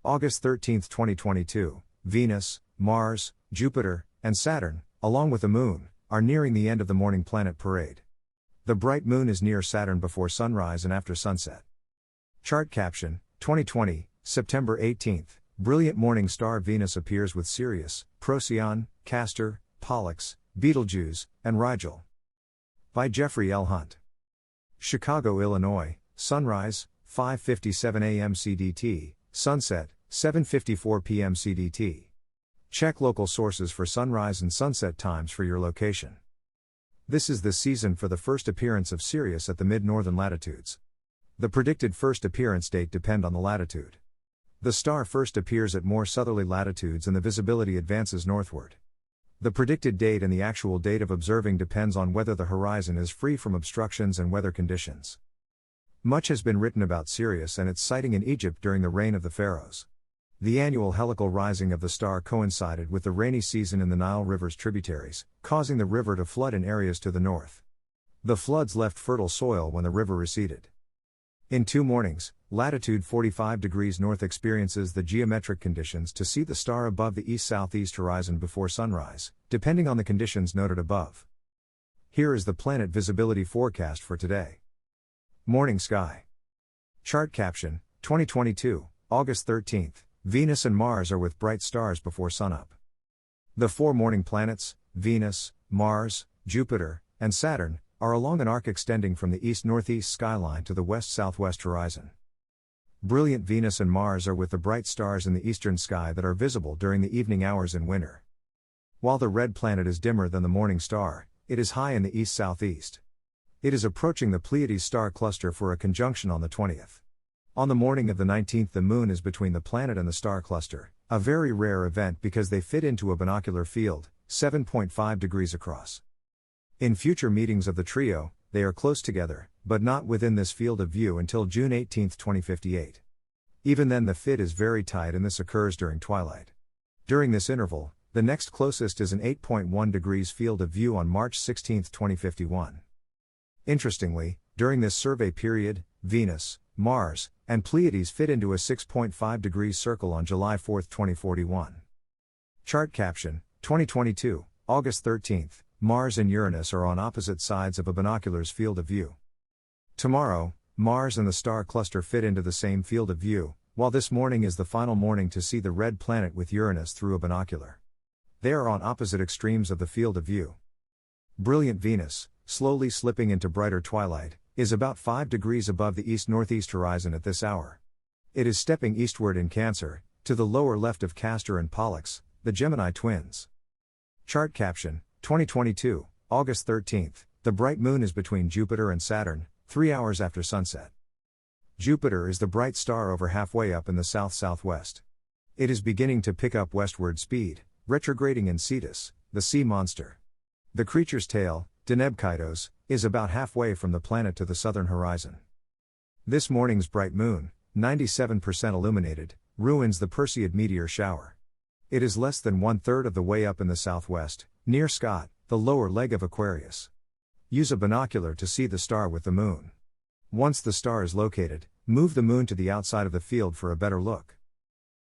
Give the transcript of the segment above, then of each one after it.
August 13, 2022, Venus, Mars, Jupiter, and Saturn, along with the Moon, are nearing the end of the morning planet parade. The bright Moon is near Saturn before sunrise and after sunset. Chart caption, 2020, September 18. Brilliant morning star Venus appears with Sirius, Procyon, Castor, Pollux, Betelgeuse, and Rigel. By Jeffrey L. Hunt. Chicago, Illinois, sunrise, 5:57 a.m. CDT, sunset, 7:54 p.m. CDT. Check local sources for sunrise and sunset times for your location. This is the season for the first appearance of Sirius at the mid-northern latitudes. The predicted first appearance date depend on the latitude. The star first appears at more southerly latitudes and the visibility advances northward. The predicted date and the actual date of observing depends on whether the horizon is free from obstructions and weather conditions. Much has been written about Sirius and its sighting in Egypt during the reign of the pharaohs. The annual helical rising of the star coincided with the rainy season in the Nile River's tributaries, causing the river to flood in areas to the north. The floods left fertile soil when the river receded. In 2 mornings, latitude 45 degrees north experiences the geometric conditions to see the star above the east-southeast horizon before sunrise, depending on the conditions noted above. Here is the planet visibility forecast for today. Morning sky. Chart caption, 2022, August 13. Venus and Mars are with bright stars before sunup. The 4 morning planets, Venus, Mars, Jupiter, and Saturn, are along an arc extending from the east-northeast skyline to the west-southwest horizon. Brilliant Venus and Mars are with the bright stars in the eastern sky that are visible during the evening hours in winter. While the red planet is dimmer than the morning star, it is high in the east-southeast. It is approaching the Pleiades star cluster for a conjunction on the 20th. On the morning of the 19th, the Moon is between the planet and the star cluster, a very rare event because they fit into a binocular field, 7.5 degrees across. In future meetings of the trio, they are close together, but not within this field of view until June 18, 2058. Even then the fit is very tight and this occurs during twilight. During this interval, the next closest is an 8.1 degrees field of view on March 16, 2051. Interestingly, during this survey period, Venus, Mars, and Pleiades fit into a 6.5 degrees circle on July 4, 2041. Chart caption, 2022, August 13. Mars and Uranus are on opposite sides of a binocular's field of view. Tomorrow, Mars and the star cluster fit into the same field of view, while this morning is the final morning to see the red planet with Uranus through a binocular. They are on opposite extremes of the field of view. Brilliant Venus, slowly slipping into brighter twilight, is about 5 degrees above the east-northeast horizon at this hour. It is stepping eastward in Cancer, to the lower left of Castor and Pollux, the Gemini twins. Chart caption, 2022, August 13. The bright Moon is between Jupiter and Saturn, 3 hours after sunset. Jupiter is the bright star over halfway up in the south-southwest. It is beginning to pick up westward speed, retrograding in Cetus, the sea monster. The creature's tail, Deneb Kaitos, is about halfway from the planet to the southern horizon. This morning's bright Moon, 97% illuminated, ruins the Perseid meteor shower. It is less than 1/3 of the way up in the southwest, near Scott, the lower leg of Aquarius. Use a binocular to see the star with the Moon. Once the star is located, move the Moon to the outside of the field for a better look.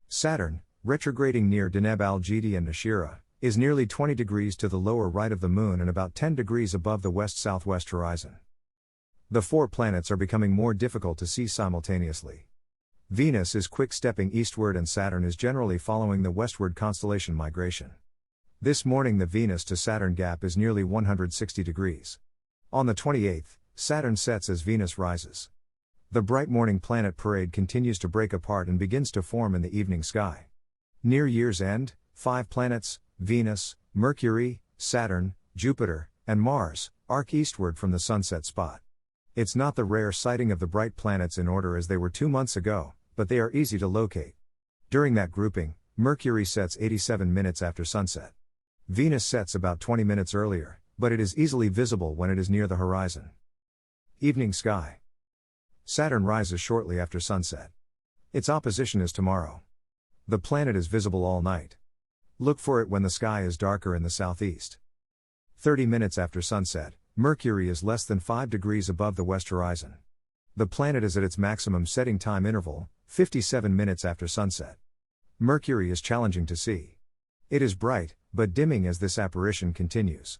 Saturn, retrograding near Deneb al-Jidi and Nashira, is nearly 20 degrees to the lower right of the Moon and about 10 degrees above the west-southwest horizon. The 4 planets are becoming more difficult to see simultaneously. Venus is quick-stepping eastward and Saturn is generally following the westward constellation migration. This morning the Venus to Saturn gap is nearly 160 degrees. On the 28th, Saturn sets as Venus rises. The bright morning planet parade continues to break apart and begins to form in the evening sky. Near year's end, 5 planets, Venus, Mercury, Saturn, Jupiter, and Mars, arc eastward from the sunset spot. It's not the rare sighting of the bright planets in order as they were 2 months ago, but they are easy to locate. During that grouping, Mercury sets 87 minutes after sunset. Venus sets about 20 minutes earlier, but it is easily visible when it is near the horizon. Evening sky. Saturn rises shortly after sunset. Its opposition is tomorrow. The planet is visible all night. Look for it when the sky is darker in the southeast. 30 minutes after sunset, Mercury is less than 5 degrees above the west horizon. The planet is at its maximum setting time interval, 57 minutes after sunset. Mercury is challenging to see. It is bright, but dimming as this apparition continues.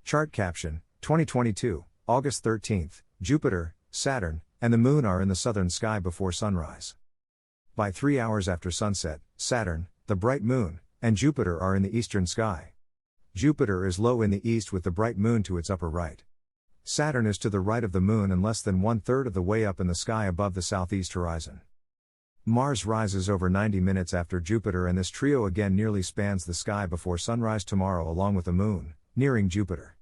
Chart caption, 2022, August 13th, Jupiter, Saturn, and the Moon are in the southern sky before sunrise. By 3 hours after sunset, Saturn, the bright Moon, and Jupiter are in the eastern sky. Jupiter is low in the east with the bright Moon to its upper right. Saturn is to the right of the Moon and less than 1/3 of the way up in the sky above the southeast horizon. Mars rises over 90 minutes after Jupiter, and this trio again nearly spans the sky before sunrise tomorrow along with the Moon, nearing Jupiter.